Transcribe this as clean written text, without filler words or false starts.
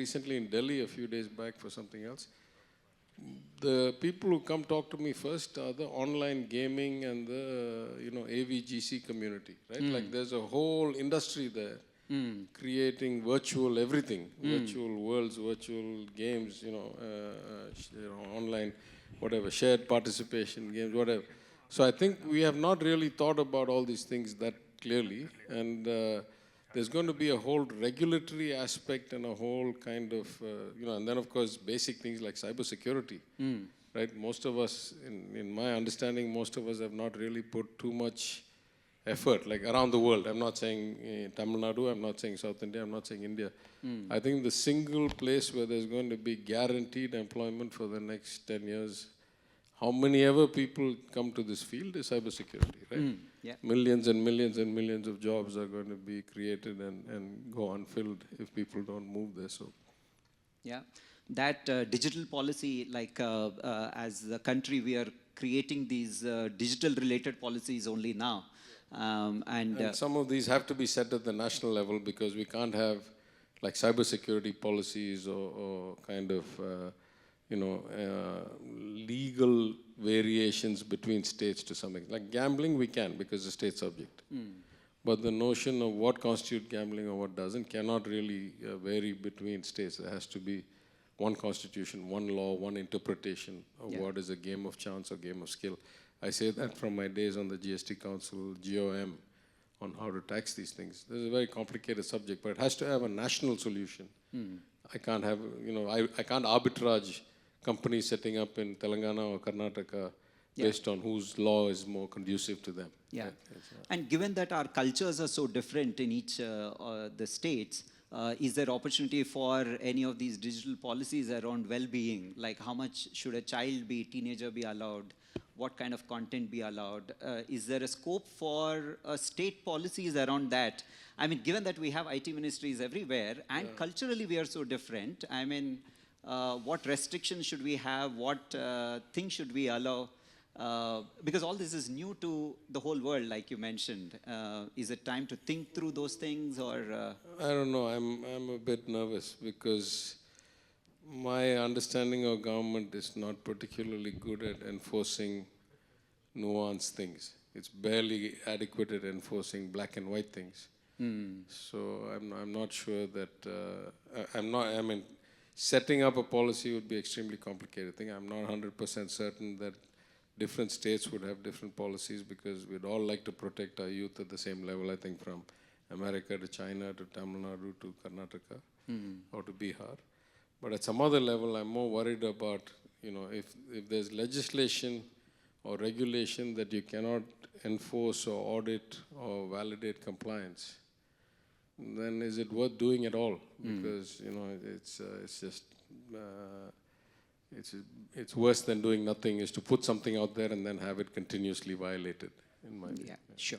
recently in Delhi a few days back for something else. The people who come talk to me first are the online gaming and the AVGC community, right? Like there's a whole industry there creating virtual everything, virtual worlds, virtual games, online, whatever, shared participation games, whatever. So I think we have not really thought about all these things that clearly, and there's going to be a whole regulatory aspect and a whole kind of, and then of course basic things like cybersecurity, right? Most of us, in my understanding, most of us have not really put too much effort, like around the world. I'm not saying Tamil Nadu, I'm not saying South India, I'm not saying India. I think the single place where there's going to be guaranteed employment for the next 10 years, how many ever people come to this field, is cybersecurity, right? Millions and millions and millions of jobs are going to be created and go unfilled if people don't move there. So, yeah, that digital policy, like as the country, we are creating these digital-related policies only now. And some of these have to be set at the national level because we can't have like cybersecurity policies or kind of legal variations between states to some extent. Like gambling, we can because it's a state subject. But the notion of what constitutes gambling or what doesn't cannot really vary between states. There has to be one constitution, one law, one interpretation of what is a game of chance or game of skill. I say that from my days on the GST Council, GOM, on how to tax these things. This is a very complicated subject, but it has to have a national solution. I can't have, I can't arbitrage companies setting up in Telangana or Karnataka based on whose law is more conducive to them. Yeah. And given that our cultures are so different in each the states, is there opportunity for any of these digital policies around well-being? Like how much should a child be, teenager be allowed? What kind of content be allowed? Is there a scope for state policies around that? I mean, given that we have IT ministries everywhere and culturally we are so different, I mean, what restrictions should we have? What things should we allow? Because all this is new to the whole world, like you mentioned. Is it time to think through those things, or? I don't know. I'm a bit nervous because my understanding of government is not particularly good at enforcing nuanced things. It's barely adequate at enforcing black and white things. So I'm not sure that I mean, setting up a policy would be extremely complicated. I think I'm not 100% certain that different states would have different policies because we'd all like to protect our youth at the same level, I think, from America to China to Tamil Nadu to Karnataka or to Bihar. But at some other level, I'm more worried about, if there's legislation or regulation that you cannot enforce or audit or validate compliance, then is it worth doing at all? Because, it's just, it's worse than doing nothing is to put something out there and then have it continuously violated, in my view. Yeah, sure.